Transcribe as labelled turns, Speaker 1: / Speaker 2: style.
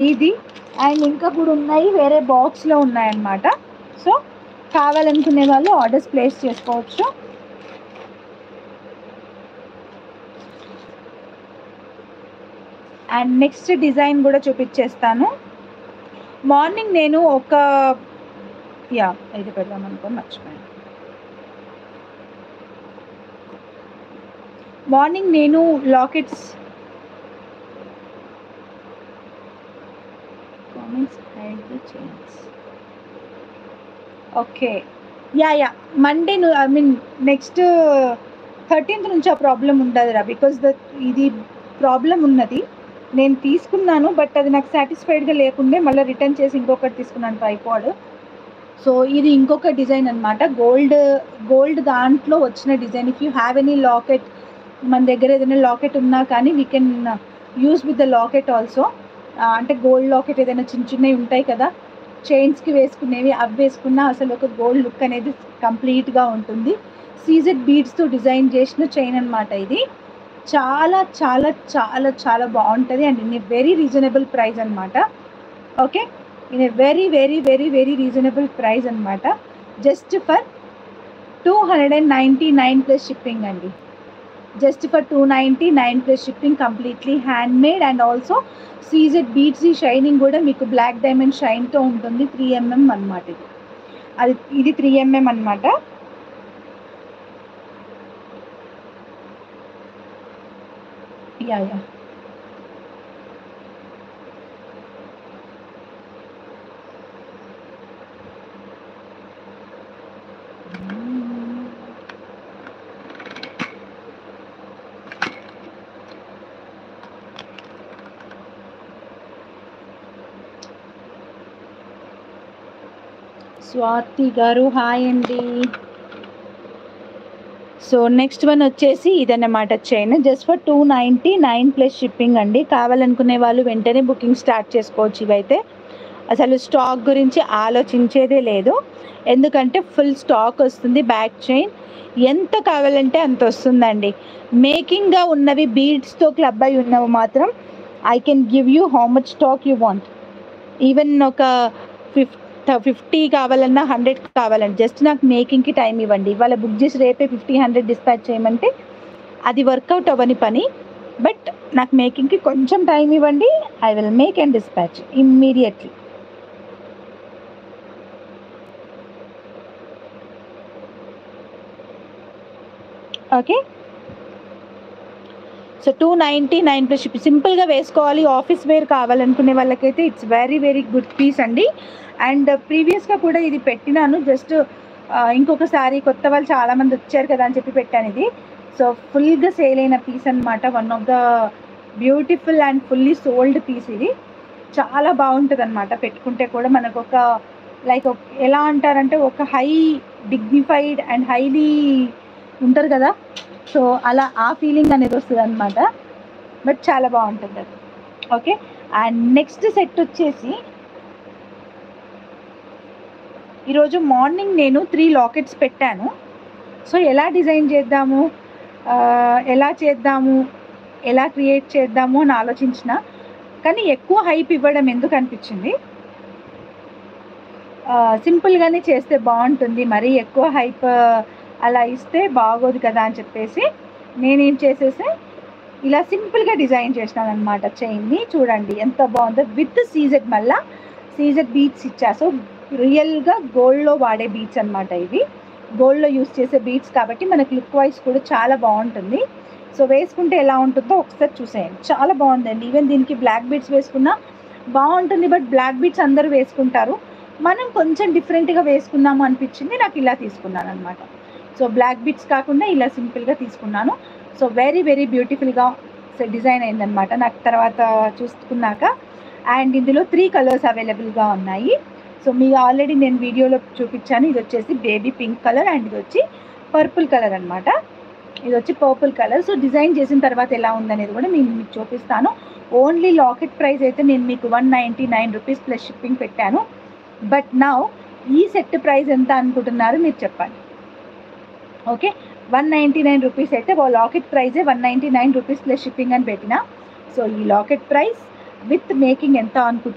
Speaker 1: ఇది అండ్ ఇంకా కూడా ఉన్నాయి, వేరే బాక్స్లో ఉన్నాయన్నమాట. సో కావాలనుకునే వాళ్ళు ఆర్డర్స్ ప్లేస్ చేసుకోవచ్చు. అండ్ నెక్స్ట్ డిజైన్ కూడా చూపించేస్తాను. మార్నింగ్ నేను ఇది పెడదాం అనుకోని మర్చిపోయాను. మార్నింగ్ నేను lockets okay Monday next 13th నుంచి ఆ ప్రాబ్లం ఉండదురా, బికాజ్ ఇది ప్రాబ్లం ఉన్నది. నేను తీసుకున్నాను బట్ అది నాకు సాటిస్ఫైడ్గా లేకుండే మళ్ళీ రిటర్న్ చేసి ఇంకొకటి తీసుకున్నాను ట్రైపాడ్. సో ఇది ఇంకొక డిజైన్ అనమాట, గోల్డ్ దాంట్లో వచ్చిన design. If you have any locket, మన దగ్గర ఏదైనా లాకెట్ ఉన్నా కానీ we can use with the locket also. అంటే గోల్డ్ లాకెట్ ఏదైనా చిన్నవి ఉంటాయి కదా చైన్స్కి వేసుకునేవి, అవి వేసుకున్నా అసలు ఒక గోల్డ్ లుక్ అనేది కంప్లీట్గా ఉంటుంది. సీజెడ్ బీడ్స్తో డిజైన్ చేసిన చైన్ అనమాట ఇది. చాలా చాలా చాలా చాలా బాగుంటుంది and in a very reasonable price అనమాట. Okay, in a very very very very reasonable price అనమాట. జస్ట్ ఫర్ 299 ప్లస్ షిప్పింగ్ అండి. Just for 299 plus shipping, completely hand made and also CZ beads. ఈ షైనింగ్ కూడా మీకు black diamond షైన్తో ఉంటుంది. 3mm అనమాట ఇది 3mm అనమాట. యా స్వాతి గారు హాయ్ అండి. సో నెక్స్ట్ వన్ వచ్చేసి ఇదన్నమాట chain, just for 299 plus shipping అండి. కావాలనుకునే వాళ్ళు వెంటనే బుకింగ్ స్టార్ట్ చేసుకోవచ్చు. ఇవైతే అసలు స్టాక్ గురించి ఆలోచించేదే లేదు, ఎందుకంటే ఫుల్ స్టాక్ వస్తుంది. బ్యాక్ చైన్ ఎంత కావాలంటే అంత వస్తుందండి. మేకింగ్గా ఉన్నవి బీడ్స్తో క్లబ్ అయి ఉన్నవి మాత్రం I can give you how much stock you want. Even ఒక 50 కావాలన్నా 100 కావాలండి, జస్ట్ నాకు మేకింగ్కి టైం ఇవ్వండి. ఇవాళ బుక్ చేసి రేపే 50-100 డిస్పాచ్ చేయమంటే అది వర్కౌట్ అవ్వని పని. బట్ నాకు మేకింగ్కి కొంచెం టైం ఇవ్వండి, I will make and dispatch immediately. Okay, so 299 plus ship. సింపుల్గా వేసుకోవాలి, ఆఫీస్ వేర్ కావాలనుకునే వాళ్ళకైతే it's very very good piece అండి. అండ్ ప్రీవియస్గా కూడా ఇది పెట్టినాను, జస్ట్ ఇంకొకసారి కొత్త వాళ్ళు చాలామంది వచ్చారు కదా అని చెప్పి పెట్టాను ఇది. సో ఫుల్గా సేల్ అయిన పీస్ అనమాట. One of the beautiful and fully sold piece ఇది. చాలా బాగుంటుంది అనమాట, పెట్టుకుంటే కూడా మనకు ఒక లైక్ ఎలా అంటారంటే ఒక హై డిగ్నిఫైడ్ అండ్ హైలీ ఉంటారు కదా, సో అలా ఆ ఫీలింగ్ అనేది వస్తుంది అనమాట. బట్ చాలా బాగుంటుంది అది. ఓకే, అండ్ నెక్స్ట్ సెట్ వచ్చేసి ఈరోజు మార్నింగ్ నేను 3 లాకెట్స్ పెట్టాను. సో ఎలా డిజైన్ చేద్దాము, ఎలా క్రియేట్ చేద్దాము అని ఆలోచించిన, కానీ ఎక్కువ హైప్ ఇవ్వడం ఎందుకు అనిపించింది, సింపుల్గానే చేస్తే బాగుంటుంది, మరీ ఎక్కువ హైప్ అలా ఇస్తే బాగోదు కదా అని చెప్పేసి నేనేం చేసేసి ఇలా సింపుల్గా డిజైన్ చేసినాను అనమాట. చైన్ని చూడండి ఎంత బాగుందో, విత్ సీజెడ్, మళ్ళీ సీజెడ్ బీట్స్ ఇచ్చా. సో రియల్గా గోల్డ్లో వాడే బీట్స్ అనమాట ఇవి, గోల్డ్లో యూస్ చేసే బీట్స్ కాబట్టి మనకి లుక్ వైజ్ కూడా చాలా బాగుంటుంది. సో వేసుకుంటే ఎలా ఉంటుందో ఒకసారి చూసేయండి, చాలా బాగుందండి. ఈవెన్ దీనికి బ్లాక్ బీట్స్ వేసుకున్నా బాగుంటుంది, బట్ బ్లాక్ బీట్స్ అందరూ వేసుకుంటారు, మనం కొంచెం డిఫరెంట్గా వేసుకున్నాము అనిపించింది, నాకు ఇలా తీసుకున్నాను అనమాట. సో బ్లాక్ బీట్స్ కాకుండా ఇలా సింపుల్గా తీసుకున్నాను. సో వెరీ వెరీ బ్యూటిఫుల్గా డిజైన్ అయిందనమాట నాకు తర్వాత చూసుకున్నాక. అండ్ ఇందులో 3 కలర్స్ అవైలబుల్గా ఉన్నాయి. సో మీ ఆల్రెడీ నేను వీడియోలో చూపించాను. ఇది వచ్చేసి బేబీ పింక్ కలర్ అండ్ ఇది వచ్చి పర్పుల్ కలర్ అనమాట. ఇది వచ్చి పర్పుల్ కలర్. సో డిజైన్ చేసిన తర్వాత ఎలా ఉందనేది కూడా నేను మీకు చూపిస్తాను. ఓన్లీ లాకెట్ ప్రైస్ అయితే నేను మీకు 199 రూపీస్ ప్లస్ షిప్పింగ్ పెట్టాను. బట్ నౌ ఈ సెట్ ప్రైస్ ఎంత అనుకుంటున్నారు మీరు చెప్పండి. ఓకే, 199 రూపీస్ అయితే లాకెట్ ప్రైజే 199 రూపీస్ ప్లస్ షిప్పింగ్ అని పెట్టిన. సో ఈ లాకెట్ ప్రైస్ విత్ మేకింగ్ ఎంత అనుకుంటున్నాను